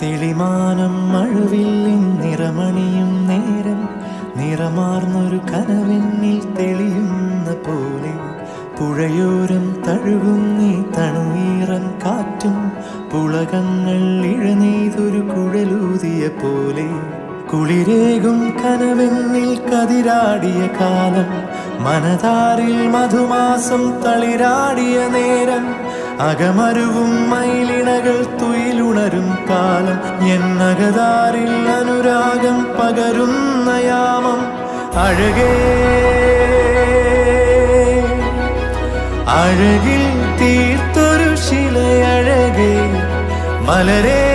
തെളിമാനം മഴവില്ലിൻ നിറമണിയും നേരം നിറമാർന്നൊരു കനവെന്നിൽ തെളിയുന്ന പോലെ പുഴയോരം തഴുകുന്നീ തണുവീറൻ കാറ്റും പുളകങ്ങൾ ഇഴനെയ്തൊരു കുഴലൂതിയ പോലെ കുളിരേകും കനവെന്നിൽ കതിരാടിയ കാലം മനതാരിൽ മധുമാസം തളിരാടിയ നേരം അകമരുവും മയിലിണകൾ തുയിലുണരും കാലം എന്നകതാരിൽ അനുരാഗം പകരുന്ന യാമം അഴകേ അഴകിൽ തീർത്തൊരു ശിലയഴകേ മലരേ